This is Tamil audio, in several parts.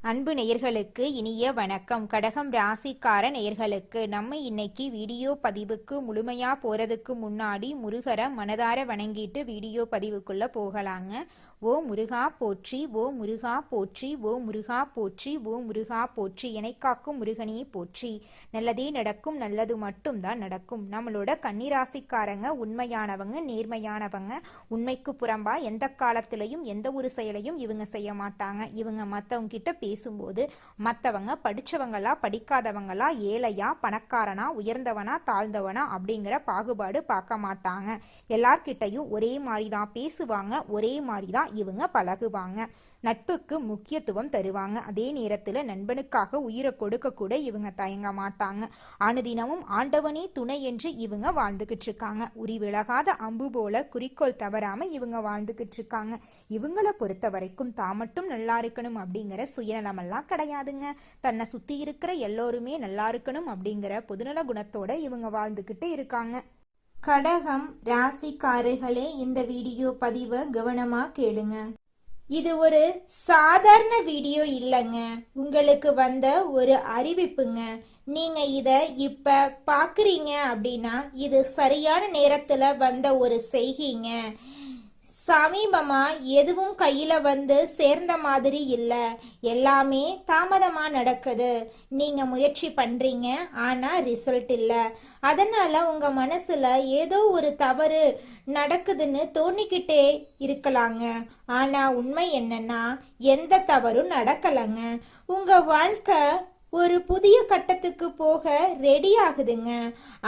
அன்பு நேயர்களுக்கு இனிய வணக்கம். கடகம் ராசிக்கார நேயர்களுக்கு நம்ம இன்னைக்கு வீடியோ பதிவுக்கு முழுமையா போறதுக்கு முன்னாடி முருகரை மனதார வணங்கிட்டு வீடியோ பதிவுக்குள்ள போகலாங்க. ஓ முருகா போற்றி, ஓ முருகா போற்றி, ஓ முருகா போற்றி, ஓ முருகா போற்றி, எனைக்காக்கும் முருகனே போற்றி. நல்லதே நடக்கும், நல்லது மட்டும் தான் நடக்கும். நம்மளோட கன்னிராசிக்காரங்க உண்மையானவங்க, நேர்மையானவங்க. உண்மைக்கு புறம்பா எந்த காலத்திலையும் எந்த ஒரு செயலையும் இவங்க செய்ய மாட்டாங்க. இவங்க மற்றவங்க கிட்ட பேசும்போது மற்றவங்க படிச்சவங்களா படிக்காதவங்களா, ஏழையா பணக்காரனா, உயர்ந்தவனா தாழ்ந்தவனா அப்படிங்கிற பாகுபாடு பார்க்க மாட்டாங்க. எல்லார்கிட்டையும் ஒரே மாதிரி தான் பேசுவாங்க, ஒரே மாதிரி தான் இவங்க பழகுவாங்க. நட்புக்கு முக்கியத்துவம் தருவாங்க. அதே நேரத்துல நண்பனுக்காக உயிரை கொடுக்க கூட இவங்க தயங்க மாட்டாங்க. அனுதினமும் ஆண்டவனே துணை என்று இவங்க வாழ்ந்துகிட்டு இருக்காங்க. உரி விலகாத அம்பு போல குறிக்கோள் தவறாம இவங்க வாழ்ந்துகிட்டு இருக்காங்க. இவங்களை பொறுத்த வரைக்கும் தான் மட்டும் நல்லா இருக்கணும் அப்படிங்கிற சுயநலமெல்லாம் கிடையாதுங்க. தன்னை சுத்தி இருக்கிற எல்லோருமே நல்லா இருக்கணும் அப்படிங்கிற பொதுநல குணத்தோட இவங்க வாழ்ந்துகிட்டு இருக்காங்க. கடகம் ராசிக்காரர்களே, இந்த வீடியோ பதிவை கவனமா கேளுங்க. இது ஒரு சாதாரண வீடியோ இல்லைங்க, உங்களுக்கு வந்த ஒரு அறிவிப்புங்க. நீங்க இத இப்ப பாக்குறீங்க அப்படின்னா இது சரியான நேரத்துல வந்த ஒரு செய்திங்க. சமீபமா எதுவும் கையில வந்து சேர்ந்த மாதிரி இல்ல, எல்லாமே தாமதமா நடக்குது. நீங்க முயற்சி பண்றீங்க, ஆனா ரிசல்ட் இல்ல. அதனால உங்க மனசுல ஏதோ ஒரு தவறு நடக்குதுன்னு தோணிக்கிட்டே இருக்கலாங்க. ஆனா உண்மை என்னன்னா எந்த தவறும் நடக்கலங்க. உங்க வாழ்க்கை ஒரு புதிய கட்டத்துக்கு போக ரெடி ஆகுதுங்க.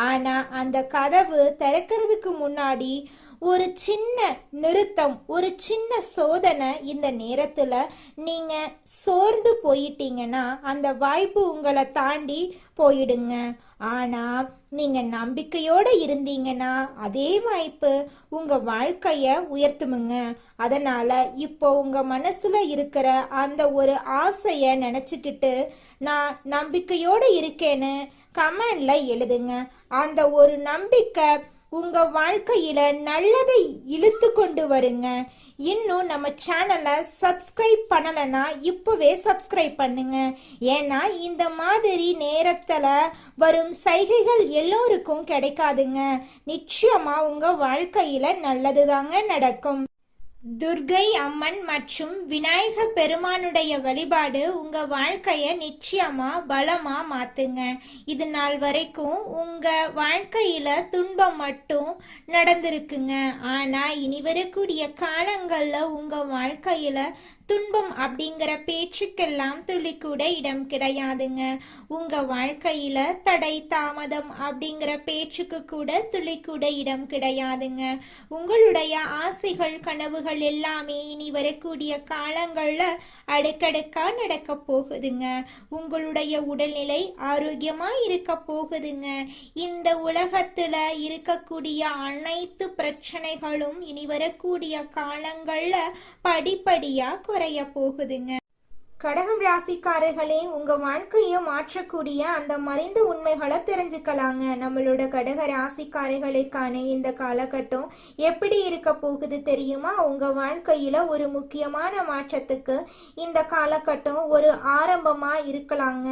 ஆனா அந்த கதவு திறக்கிறதுக்கு முன்னாடி ஒரு சின்ன நிறுத்தம், ஒரு சின்ன சோதனை. இந்த நேரத்துல நீங்க சோர்ந்து போயிட்டீங்கன்னா அந்த வாய்ப்பு உங்களை தாண்டி போயிடுங்க. ஆனா நீங்க நம்பிக்கையோட இருந்தீங்கன்னா அதே வாய்ப்பு உங்க வாழ்க்கைய உயர்த்துமுங்க. அதனால இப்போ உங்க மனசுல இருக்கிற அந்த ஒரு ஆசைய நினைச்சுக்கிட்டு நான் நம்பிக்கையோட இருக்கேன்னு கமெண்ட்ல எழுதுங்க. அந்த ஒரு நம்பிக்கை உங்க வாழ்க்கையில நல்லதை இழுத்து கொண்டு வருங்க. இன்னும் நம்ம சேனலை சப்ஸ்கிரைப் பண்ணலன்னா இப்பவே சப்ஸ்கிரைப் பண்ணுங்க. ஏன்னா இந்த மாதிரி நேரத்துல வரும் சைகைகள் எல்லோருக்கும் கிடைக்காதுங்க. நிச்சயமா உங்க வாழ்க்கையில நல்லதுதாங்க நடக்கும். துர்கை அம்மன் மற்றும் விநாயக பெருமானுடைய வழிபாடு உங்க வாழ்க்கைய நிச்சயமா பலமா மாத்துங்க. இது நாள் வரைக்கும் உங்க வாழ்க்கையில துன்பம் மட்டும் நடந்திருக்குங்க. ஆனா இனி வரக்கூடிய காலங்கள்ல உங்க வாழ்க்கையில துன்பம் அப்படிங்கிற பேச்சுக்கெல்லாம் துளி கூட இடம் கிடையாதுங்க. உங்க வாழ்க்கையில தடை தாமதம் அப்படிங்கிற பேச்சுக்கு கூட துளி கூட இடம் கிடையாதுங்க. உங்களுடைய ஆசைகள் கனவுகள் எல்லாமே இனி வரக்கூடிய காலங்கள்ல அடுக்கடுக்கா நடக்க போகுதுங்க. உங்களுடைய உடல்நிலை ஆரோக்கியமா இருக்க போகுதுங்க. இந்த உலகத்துல இருக்கக்கூடிய அனைத்து பிரச்சனைகளும் இனி வரக்கூடிய காலங்கள்ல படிப்படியா குறைய போகுதுங்க. கடகம் ராசிக்காரர்களே, உங்க வாழ்க்கைய மாற்றக்கூடிய அந்த மறைந்த உண்மைகளை தெரிஞ்சுக்கலாங்க. நம்மளோட கடக ராசிக்காரர்களுக்கான இந்த காலகட்டம் எப்படி இருக்க போகுது தெரியுமா? உங்க வாழ்க்கையில ஒரு முக்கியமான மாற்றத்துக்கு இந்த காலகட்டம் ஒரு ஆரம்பமா இருக்கலாங்க.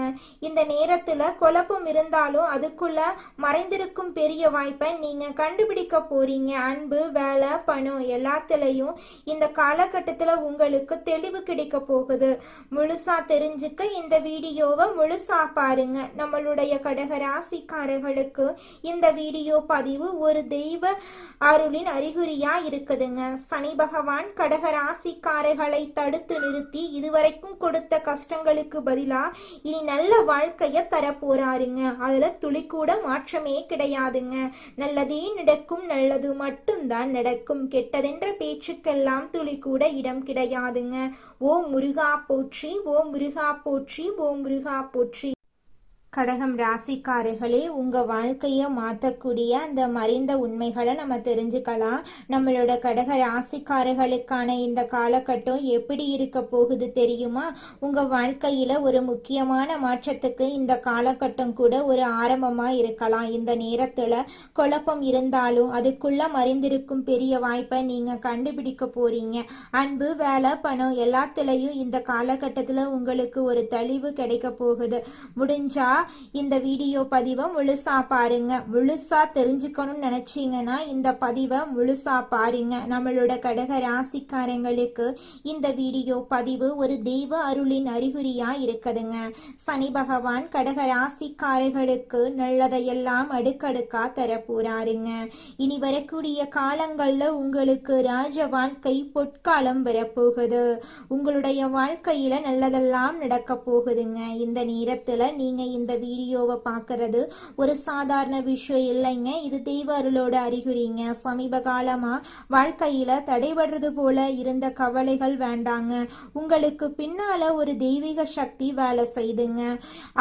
இந்த நேரத்துல குழப்பம் இருந்தாலும் அதுக்குள்ள மறைந்திருக்கும் பெரிய வாய்ப்பை நீங்க கண்டுபிடிக்க போறீங்க. அன்பு, வேலை, பணம் எல்லாத்துலயும் இந்த காலகட்டத்துல உங்களுக்கு தெளிவு கிடைக்க போகுது. முழுசா தெரிஞ்சுக்க இந்த வீடியோவை முழுசா பாருங்க. நம்மளுடைய கடக ராசிக்காரர்களுக்கு இந்த வீடியோ பதிவு ஒரு தெய்வ அருளின் அறிகுறியா இருக்குதுங்க. சனி பகவான் கடக ராசிக்காரர்களை தடுத்து நிறுத்தி இதுவரைக்கும் கொடுத்த கஷ்டங்களுக்கு பதிலா இனி நல்ல வாழ்க்கைய தர போறாருங்க. அதுல துளி கூட மாற்றமே கிடையாதுங்க. நல்லதே நடக்கும், நல்லது மட்டும்தான் நடக்கும். கெட்டதென்ற பேச்சுக்கெல்லாம் துளி கூட இடம் கிடையாதுங்க. ஓ முருகா போற்றி, ஓ முருகா போற்றி, ஓ முருகா போற்றி. கடகம் ராசிக்காரர்களே, உங்க வாழ்க்கைய மாத்தக்கூடிய அந்த மறைந்த உண்மைகளை நம்ம தெரிஞ்சுக்கலாம். நம்மளோட கடக ராசிக்காரர்களுக்கான இந்த காலகட்டம் எப்படி இருக்க போகுது தெரியுமா? உங்க வாழ்க்கையில ஒரு முக்கியமான மாற்றத்துக்கு இந்த காலகட்டம் கூட ஒரு ஆரம்பமா இருக்கலாம். இந்த நேரத்துல குழப்பம் இருந்தாலும் அதுக்குள்ள மறைந்திருக்கும் பெரிய வாய்ப்பை நீங்க கண்டுபிடிக்க போறீங்க. அன்பு, வேலை, பணம் எல்லாத்துலயும் இந்த காலகட்டத்துல உங்களுக்கு ஒரு தெளிவு கிடைக்க போகுது. முடிஞ்சா இந்த வீடியோ பதிவை முழுசா பாருங்க. முழுசா தெரிஞ்சுக்கணும்னு நினைச்சீங்கன்னா இந்த பதிவை முழுசா பாருங்க. நம்மளோட கடக ராசிக்காரங்களுக்கு இந்த வீடியோ பதிவு ஒரு தெய்வ அருளின் அறிகுறியா இருக்குதுங்க. சனி பகவான் கடக ராசிக்காரர்களுக்கு நல்லதையெல்லாம் அடுக்கடுக்கா தரப்போறாருங்க. இனி வரக்கூடிய காலங்கள்ல உங்களுக்கு ராஜ வாழ்க்கை பொற்காலம் வரப்போகுது. உங்களுடைய வாழ்க்கையில நல்லதெல்லாம் நடக்க போகுதுங்க. இந்த நேரத்துல நீங்க இந்த வீடியோவை பார்க்கறது ஒரு சாதாரண விஷயம் இல்லைங்க. இது தெய்வ அருளோட அறிகுறிங்க. சமீப காலமா வாழ்க்கையில தடைபடுறது போல இருந்த கவலைகள் வேண்டாங்க. உங்களுக்கு பின்னால ஒரு தெய்வீக சக்தி வேலை செய்துங்க.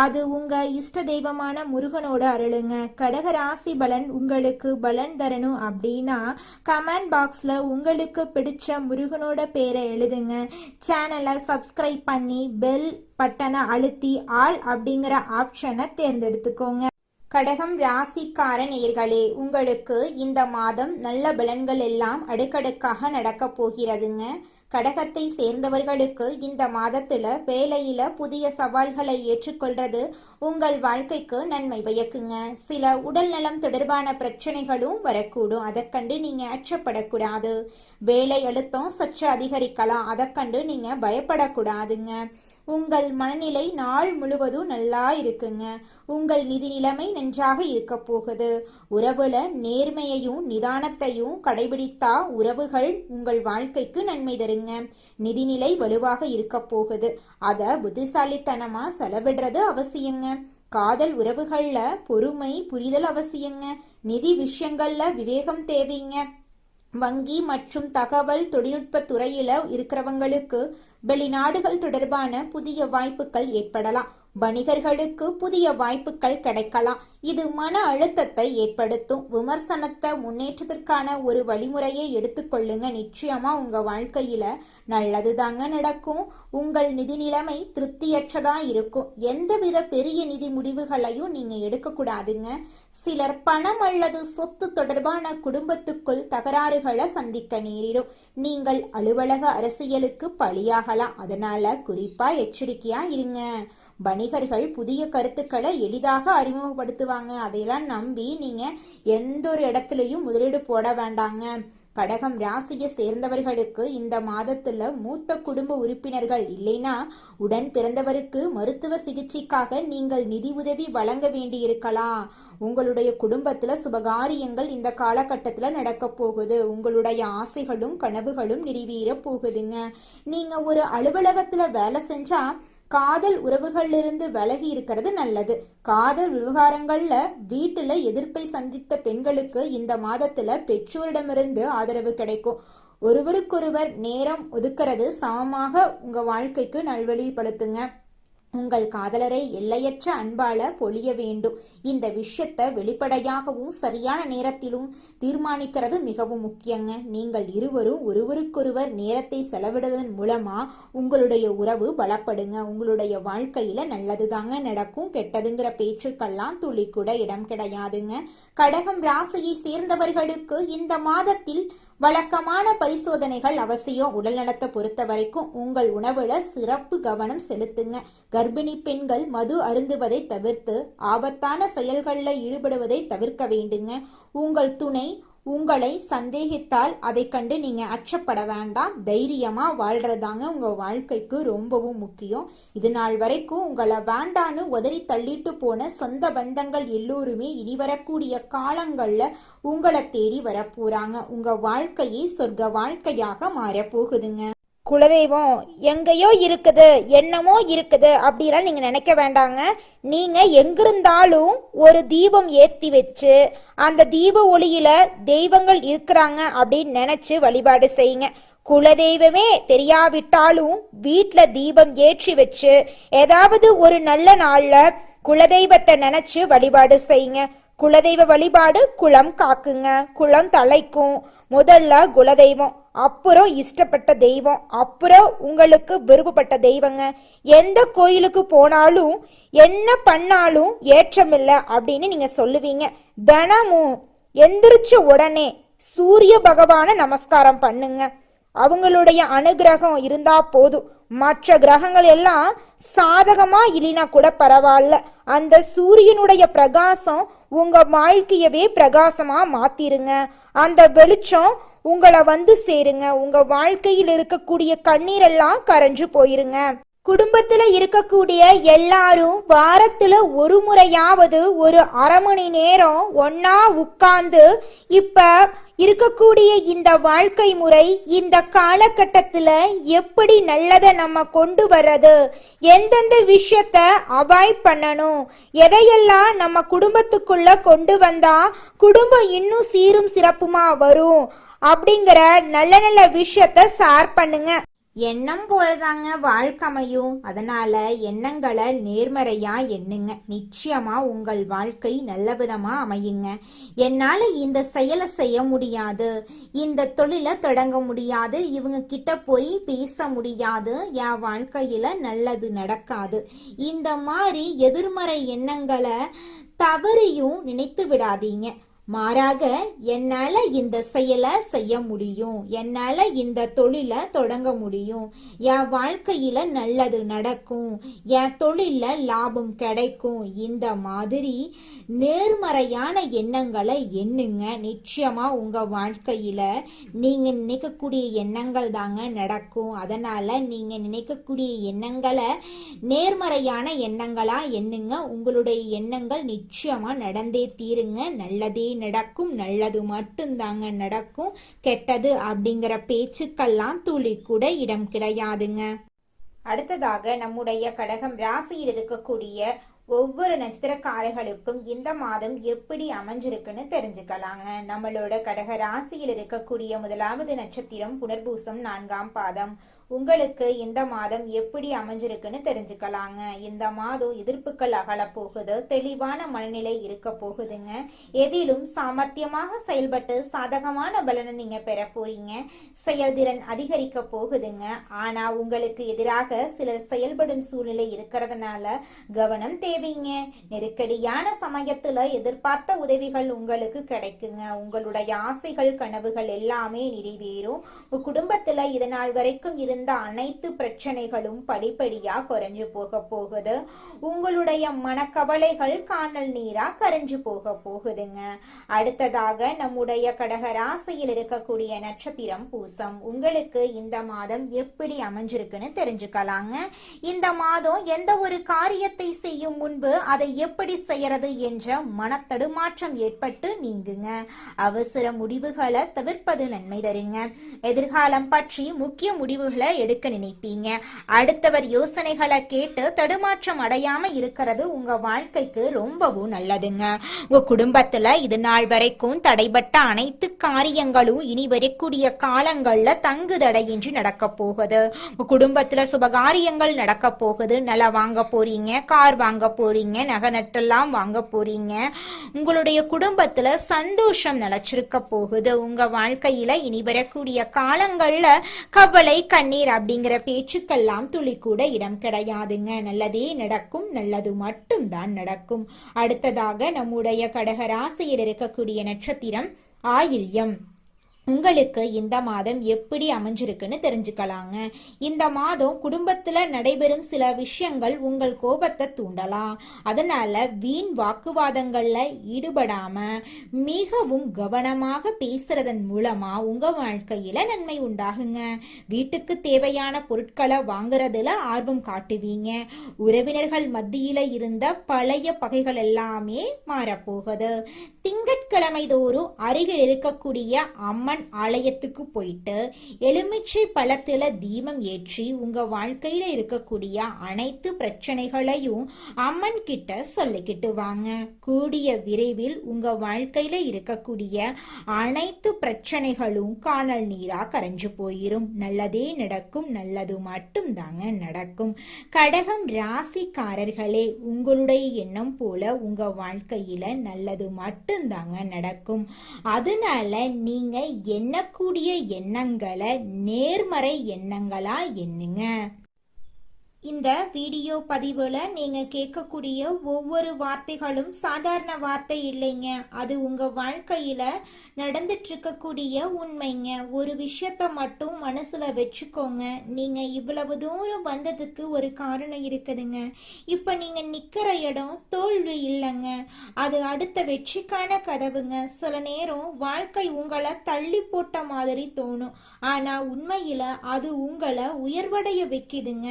அது உங்க இஷ்ட தெய்வமான முருகனோட அருளுங்க. கடக ராசி பலன் உங்களுக்கு பலன் தரணும் அப்படின்னா கமெண்ட் பாக்ஸ்ல உங்களுக்கு பிடிச்ச முருகனோட பேரை எழுதுங்க. சேனலை சப்ஸ்கிரைப் பண்ணி பெல் பட்டனை அழுத்தி ஆல் அப்படிங்கிற ஆப்ஷனை தேர்ந்தெடுத்துக்கோங்க. கடகம் ராசிக்கார நேயர்களே, உங்களுக்கு இந்த மாதம் நல்ல பலன்கள் எல்லாம் அடுக்கடுக்காக நடக்க போகிறதுங்க. கடகத்தை சேர்ந்தவர்களுக்கு இந்த மாதத்துல வேலையில புதிய சவால்களை ஏற்றுக்கொள்றது உங்கள் வாழ்க்கைக்கு நன்மை பயக்குங்க. சில உடல் நலம் தொடர்பான பிரச்சனைகளும் வரக்கூடும். அதை கண்டு நீங்க அச்சப்படக்கூடாது. வேலை அழுத்தம் சற்று அதிகரிக்கலாம். அதை கண்டு நீங்க பயப்படக்கூடாதுங்க. உங்கள் மனநிலை நாள் முழுவதும் நல்லா இருக்குங்க. உங்கள் நிதி நிலைமை நன்றாக இருக்க போகுது. உறவுல நேர்மையையும் நிதானத்தையும் கடைபிடித்தா உறவுகள் உங்கள் வாழ்க்கைக்கு நன்மை தருங்க. நிதிநிலை வலுவாக இருக்க போகுது. அத புத்திசாலித்தனமா செலவிடுறது அவசியங்க. காதல் உறவுகள்ல பொறுமை புரிதல் அவசியங்க. நிதி விஷயங்கள்ல விவேகம் தேவைங்க. வங்கி மற்றும் தகவல் தொழில்நுட்ப துறையில இருக்கிறவங்களுக்கு வெளிநாடுகள் தொடர்பான புதிய வாய்ப்புகள் ஏற்படலாம். வணிகர்களுக்கு புதிய வாய்ப்புகள் கிடைக்கலாம். இது மன அழுத்தத்தை ஏற்படுத்தும். விமர்சனத்தை முன்னேற்றத்திற்கான ஒரு வழிமுறையை எடுத்துக்கொள்ளுங்க. நிச்சயமா உங்க வாழ்க்கையில நல்லது தாங்க நடக்கும். உங்கள் நிதி நிலைமை திருப்தியற்றதா இருக்கும். எந்தவித பெரிய நிதி முடிவுகளையும் நீங்க எடுக்க கூடாதுங்க. சிலர் பணம் அல்லது சொத்து தொடர்பான குடும்பத்துக்குள் தகராறுகளை சந்திக்க நேரிடும். நீங்கள் அலுவலக அரசியலுக்கு பலியாகலாம். அதனால குறிப்பா எச்சரிக்கையா இருங்க. வணிகர்கள் புதிய கருத்துக்களை எளிதாக அறிமுகப்படுத்துவாங்க. அதையெல்லாம் நம்பி நீங்க எந்த ஒரு இடத்துலயும் முதலீடு போட வேண்டாங்க. கடகம் ராசியை சேர்ந்தவர்களுக்கு இந்த மாதத்துல மூத்த குடும்ப உறுப்பினர்கள் இல்லைன்னா உடன் பிறந்தவருக்கு மருத்துவ சிகிச்சைக்காக நீங்கள் நிதி உதவி வழங்க வேண்டியிருக்கலாம். உங்களுடைய குடும்பத்துல சுபகாரியங்கள் இந்த காலகட்டத்துல நடக்க போகுது. உங்களுடைய ஆசைகளும் கனவுகளும் நிறைவேற போகுதுங்க. நீங்க ஒரு அலுவலகத்துல வேலை செஞ்சா காதல் உறவுகளிலிருந்து விலகி இருக்கிறது நல்லது. காதல் விவகாரங்கள்ல வீட்டுல எதிர்ப்பை சந்தித்த பெண்களுக்கு இந்த மாதத்துல பெற்றோரிடமிருந்து ஆதரவு கிடைக்கும். ஒருவருக்கொருவர் நேரம் ஒதுக்கிறது சமமாக உங்க வாழ்க்கைக்கு நல்வழிப்படுத்துங்க. உங்கள் காதலரை எல்லையற்ற அன்பால பொழிய வேண்டும். இந்த விஷயத்தை வெளிப்படையாகவும் சரியான நேரத்திலும் தீர்மானிக்கிறது மிகவும் முக்கியங்க. நீங்கள் இருவரும் ஒருவருக்கொருவர் நேரத்தை செலவிடுவதன் மூலமா உங்களுடைய உறவு பலப்படுங்க. உங்களுடைய வாழ்க்கையில நல்லதுதாங்க நடக்கும். கெட்டதுங்கிற பேச்சுக்கெல்லாம் துளி கூட இடம் கிடையாதுங்க. கடகம் ராசியை சேர்ந்தவர்களுக்கு இந்த மாதத்தில் வழக்கமான பரிசோதனைகள் அவசியம். உடல் நலத்தை பொறுத்த வரைக்கும் உங்கள் உணவுல சிறப்பு கவனம் செலுத்துங்க. கர்ப்பிணி பெண்கள் மது அருந்துவதை தவிர்த்து ஆபத்தான செயல்களில் ஈடுபடுவதை தவிர்க்க வேண்டுங்க. உங்கள் துணை உங்களை சந்தேகித்தால் அதை கண்டு நீங்க அச்சப்பட வேண்டாம். தைரியமா வாழ்றதாங்க உங்க வாழ்க்கைக்கு ரொம்பவும் முக்கியம். இது நாள் வரைக்கும் உங்களை வேண்டான்னு உதறி தள்ளிட்டு போன சொந்த பந்தங்கள் எல்லோருமே இனி வரக்கூடிய காலங்கள்ல உங்களை தேடி வரப்போறாங்க. உங்க வாழ்க்கையை சொர்க்க வாழ்க்கையாக மாறப்போகுதுங்க. குலதெய்வம் எங்கேயோ இருக்குது, என்னமோ இருக்குது அப்படிலாம் நீங்க நினைக்க வேண்டாங்க. நீங்க எங்கிருந்தாலும் ஒரு தீபம் ஏற்றி வச்சு அந்த தீப ஒளியில தெய்வங்கள் இருக்கிறாங்க அப்படின்னு நினைச்சு வழிபாடு செய்யுங்க. குலதெய்வமே தெரியாவிட்டாலும் வீட்டில் தீபம் ஏற்றி வச்சு ஏதாவது ஒரு நல்ல நாள்ல குலதெய்வத்தை நினைச்சு வழிபாடு செய்யுங்க. குலதெய்வ வழிபாடு குலம் காக்குங்க, குலம் தலைக்கும். முதல்ல குலதெய்வம், அப்புறம் இஷ்டப்பட்ட தெய்வம், அப்புறம் உங்களுக்கு விருப்பப்பட்ட தெய்வங்க. எந்த கோயிலுக்கு போனாலும் என்ன பண்ணாலும் ஏற்றமில்லை அப்படின்னு நீங்க சொல்லுவீங்க. தினமும் எந்திரிச்ச உடனே சூரிய பகவான நமஸ்காரம் பண்ணுங்க. அவங்களுடைய அனுகிரகம் இருந்தா போதும். மற்ற கிரகங்கள் எல்லாம் சாதகமா இல்லைனா கூட பரவாயில்ல, அந்த சூரியனுடைய பிரகாசம் உங்க வாழ்க்கையவே பிரகாசமா மாத்திருங்க. அந்த வெளிச்சம் உங்களை வந்து சேருங்க. உங்க வாழ்க்கையில் இருக்கக்கூடிய கண்ணீரெல்லாம் கரைஞ்சு போயிருங்க. குடும்பத்துல இருக்கக்கூடிய எல்லாரும் வாரத்துல ஒரு முறையாவது ஒரு அரை மணி நேரம் ஒன்னா உட்கார்ந்து இப்ப இருக்கக்கூடிய இந்த வாழ்க்கை முறை, இந்த காலகட்டத்துல எப்படி நல்லதை நம்ம கொண்டு வர்றது, எந்தெந்த விஷயத்த அவாய்ட் பண்ணணும், எதையெல்லாம் நம்ம குடும்பத்துக்குள்ள கொண்டு வந்தா குடும்பம் இன்னும் சீரும் சிறப்புமா வரும் அப்படிங்கிற நல்ல நல்ல விஷயத்த ஷேர் பண்ணுங்க. எண்ணம் போலதாங்க வாழ்க்கை அமையும். அதனால எண்ணங்களை நேர்மறையா எண்ணுங்க. நிச்சயமா உங்கள் வாழ்க்கை நல்ல விதமா அமையுங்க. என்னால இந்த செயலை செய்ய முடியாது, இந்த தொழிலை தொடங்க முடியாது, இவங்க கிட்ட போய் பேச முடியாது, என் வாழ்க்கையில நல்லது நடக்காது, இந்த மாதிரி எதிர்மறை எண்ணங்களை தவறியும் நினைத்து விடாதீங்க. மாறாக என்னால இந்த செயலை செய்ய முடியும், என்னால இந்த தொழிலை தொடங்க முடியும், என் வாழ்க்கையில நல்லது நடக்கும், என் தொழில லாபம் கிடைக்கும், இந்த மாதிரி நேர்மறையான எண்ணங்களை எண்ணுங்க. நிச்சயமா உங்க வாழ்க்கையில நீங்க நினைக்கக்கூடிய எண்ணங்கள் தாங்க நடக்கும். அதனால நீங்க நினைக்கக்கூடிய எண்ணங்களை நேர்மறையான எண்ணங்களா எண்ணுங்க. உங்களுடைய எண்ணங்கள் நிச்சயமா நடந்தே தீருங்க. நல்லதே நடக்கும், நல்லது மட்டும்தாங்க நடக்கும். கெட்டது அப்படிங்கிற பேச்சுக்கெல்லாம் துளி கூட இடம் கிடையாதுங்க. அடுத்ததாக நம்முடைய கடகம் ராசியில் இருக்கக்கூடிய ஒவ்வொரு நட்சத்திரக்காரர்களுக்கும் இந்த மாதம் எப்படி அமைஞ்சிருக்குன்னு தெரிஞ்சுக்கலாங்க. நம்மளோட கடக ராசியில் இருக்கக்கூடிய முதலாவது நட்சத்திரம் புனர்பூசம் 4ஆம் பாதம். உங்களுக்கு இந்த மாதம் எப்படி அமைஞ்சிருக்குன்னு தெரிஞ்சுக்கலாங்க. இந்த மாதம் எதிர்ப்புகள் அகல போகுது, தெளிவான மனநிலை இருக்க போகுதுங்க. எதிலும் சாமர்த்தியமாக செயல்பட்டு சாதகமான பலனை நீங்க பெற போறீங்க. செயல்திறன் அதிகரிக்க போகுதுங்க. ஆனா உங்களுக்கு எதிராக சிலர் செயல்படும் சூழ்நிலை இருக்கிறதுனால கவனம் தேவைங்க. நெருக்கடியான சமயத்துல எதிர்பார்த்த உதவிகள் உங்களுக்கு கிடைக்குங்க. உங்களுடைய ஆசைகள் கனவுகள் எல்லாமே நிறைவேறும். குடும்பத்துல இதனால் வரைக்கும் இருந்த அனைத்து பிரச்சனைகளும் படிப்படியா குறைஞ்சு போக போகுது. உங்களுடைய மனக்கவலைகள் காணல் நீரா கரைஞ்சு போக போகுதுங்க. அடுத்ததாக நம்முடைய கடக ராசியில் இருக்கக்கூடிய நட்சத்திரம் பூசம். உங்களுக்கு இந்த மாதம் எப்படி அமைஞ்சிருக்குன்னு தெரிஞ்சுக்கலாங்க. இந்த மாதம் எந்த ஒரு காரியத்தை செய்யும் முன்பு அதை எப்படி செய்யறது என்ற மனத்தடுமாற்றம் ஏற்பட்டு நீங்குங்க. அவசர முடிவுகளை தவிர்ப்பது நன்மை தருங்க. எதிர்காலம் பற்றி முக்கிய முடிவுகளை எடுக்க நினைப்பீங்க. அடுத்தவர் யோசனைகளை கேட்டு தடுமாற்றம் அடையாம இருக்கிறது உங்க வாழ்க்கைக்கு ரொம்பவும் நல்லதுங்க. உங்க குடும்பத்துல இது நாள் வரைக்கும் தடைபட்ட அனைத்து காரியங்களும் இனி வரக்கூடிய காலங்கள்ல தங்கு தடையின்றி நடக்க போகுது. உங்க குடும்பத்துல சுபகாரியங்கள் நடக்க போகுது. நிலம் வாங்க போறீங்க, கார் வாங்க போறீங்க, நகை நட்டெல்லாம் வாங்க போறீங்க. உங்களுடைய குடும்பத்துல சந்தோஷம் நிலைச்சிருக்க போகுது. உங்க வாழ்க்கையில இனி வரக்கூடிய காலங்கள்ல கவலை கண்ணீர் அப்படிங்கிற பேச்சுக்கெல்லாம் துளி கூட இடம் கிடையாதுங்க. நல்லதே நடக்கும், நல்லது மட்டும்தான் நடக்கும். அடுத்ததாக நம்முடைய கடக ராசியில் இருக்கக்கூடிய நட்சத்திரம் ஆயில்யம். உங்களுக்கு இந்த மாதம் எப்படி அமைஞ்சிருக்குன்னு தெரிஞ்சுக்கலாங்க. இந்த மாதம் குடும்பத்துல நடைபெறும் சில விஷயங்கள் உங்கள் கோபத்தை தூண்டலாம். அதனால வீண் வாக்குவாதங்கள்ல ஈடுபடாம மிகவும் கவனமாக பேசுறதன் மூலமா உங்க வாழ்க்கையில நன்மை உண்டாகுங்க. வீட்டுக்கு தேவையான பொருட்களை வாங்குறதுல ஆர்வம் காட்டுவீங்க. உறவினர்கள் மத்தியில இருந்த பழைய பகைகள் எல்லாமே மாறப்போகுது. திங்கட்கிழமை தோறும் அருகில் இருக்கக்கூடிய அம்மன் அம்மன் ஆலயத்துக்கு போயிட்டு எலுமிச்சை பழத்துல தீபம் ஏற்றி உங்க வாழ்க்கையில இருக்கக்கூடிய அனைத்து பிரச்சனைகளையும் அம்மன் கிட்ட சொல்லிக்கிட்டு வாங்க. கூடிய விரைவில் உங்க வாழ்க்கையில இருக்கக்கூடிய அனைத்து பிரச்சனைகளும் காணல் நீரா கரைஞ்சு போயிரும். நல்லதே நடக்கும், நல்லது மட்டும் தாங்க நடக்கும். கடகம் ராசிக்காரர்களே, உங்களுடைய எண்ணம் போல உங்க வாழ்க்கையில நல்லது மட்டும்தாங்க நடக்கும். அதனால நீங்க எண்ணக்கூடிய எண்ணங்களை நேர்மறை எண்ணங்களா எண்ணுங்க. இந்த வீடியோ பதிவுல நீங்க கேட்கக்கூடிய ஒவ்வொரு வார்த்தைகளும் சாதாரண வார்த்தை இல்லைங்க. அது உங்க வாழ்க்கையில நடந்துட்டு இருக்கக்கூடிய உண்மைங்க. ஒரு விஷயத்த மட்டும் மனசுல வச்சுக்கோங்க. நீங்க இவ்வளவு தூரம் வந்ததுக்கு ஒரு காரணம் இருக்குதுங்க. இப்ப நீங்க நிக்கிற இடம் தோல்வி இல்லைங்க, அது அடுத்த வெற்றிக்கான கதவுங்க. சில நேரம் வாழ்க்கை உங்களை தள்ளி போட்ட மாதிரி தோணும், ஆனா உண்மையில அது உங்களை உயர்வடைய வைக்குதுங்க.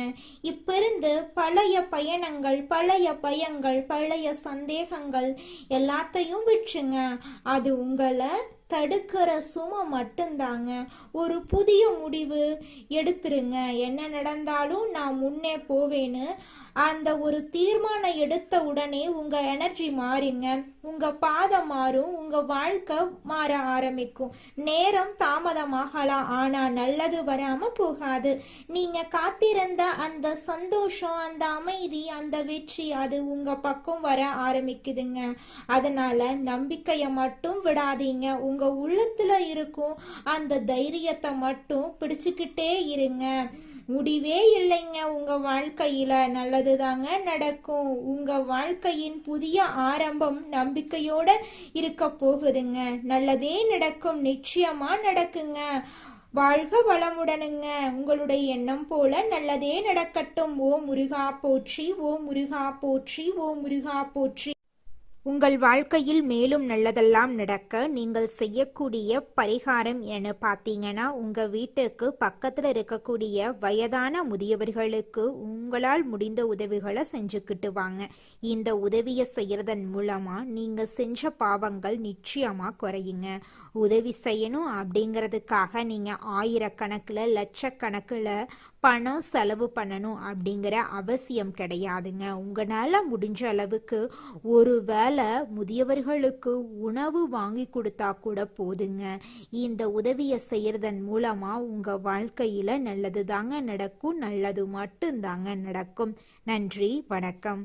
இப்பிருந்து பழைய பயணங்கள், பழைய பயங்கள், பழைய சந்தேகங்கள் எல்லாத்தையும் விட்டுருங்க. அது உங்களை தடுக்கிற சுமை மட்டும்தாங்க. ஒரு புதிய முடிவு எடுத்துருங்க. என்ன நடந்தாலும் நான் முன்னே போவேன்னு அந்த ஒரு தீர்மானம் எடுத்த உடனே உங்க எனர்ஜி மாறுங்க, உங்க பாதம் மாறும், உங்க வாழ்க்கை மாற ஆரம்பிக்கும். நேரம் தாமதமாகலாம், ஆனா நல்லது வராம போகாது. நீங்க காத்திருந்த அந்த சந்தோஷம், அந்த அமைதி, அந்த வெற்றி அது உங்க பக்கம் வர ஆரம்பிக்குதுங்க. அதனால நம்பிக்கைய மட்டும் விடாதீங்க. உங்க உள்ளத்துல இருக்கும் அந்த தைரியத்தை மட்டும் பிடிச்சுக்கிட்டே இருங்க. முடிவே இல்லைங்க, உங்க வாழ்க்கையில நல்லதுதாங்க நடக்கும். உங்க வாழ்க்கையின் புதிய ஆரம்பம் நம்பிக்கையோட இருக்க போகுதுங்க. நல்லதே நடக்கும், நிச்சயமா நடக்குங்க. வாழ்க வளமுடனுங்க. உங்களுடைய எண்ணம் போல நல்லதே நடக்கட்டும். ஓ முருகா போற்றி, ஓ முருகா போற்றி, ஓ முருகா போற்றி. உங்கள் வாழ்க்கையில் மேலும் நல்லதெல்லாம் நடக்க நீங்கள் செய்யக்கூடிய பரிகாரம் என பார்த்தீங்கன்னா, உங்கள் வீட்டுக்கு பக்கத்தில் இருக்கக்கூடிய வயதான முதியவர்களுக்கு உங்களால் முடிந்த உதவிகளை செஞ்சுக்கிட்டு வாங்க. இந்த உதவியை செய்கிறதன் மூலமாக நீங்கள் செஞ்ச பாவங்கள் நிச்சயமாக குறையுங்க. உதவி செய்யணும் அப்படிங்கிறதுக்காக நீங்கள் ஆயிரக்கணக்கில் லட்சக்கணக்கில் பணம் செலவு பண்ணணும் அப்படிங்கிற அவசியம் கிடையாதுங்க. உங்களால் முடிஞ்ச அளவுக்கு ஒரு வேளை முதியவர்களுக்கு உணவு வாங்கி கொடுத்தா கூட போதுங்க. இந்த உதவியை செய்யறதன் மூலமா உங்க வாழ்க்கையில நல்லது தாங்க நடக்கும், நல்லது மட்டும் தாங்க நடக்கும். நன்றி, வணக்கம்.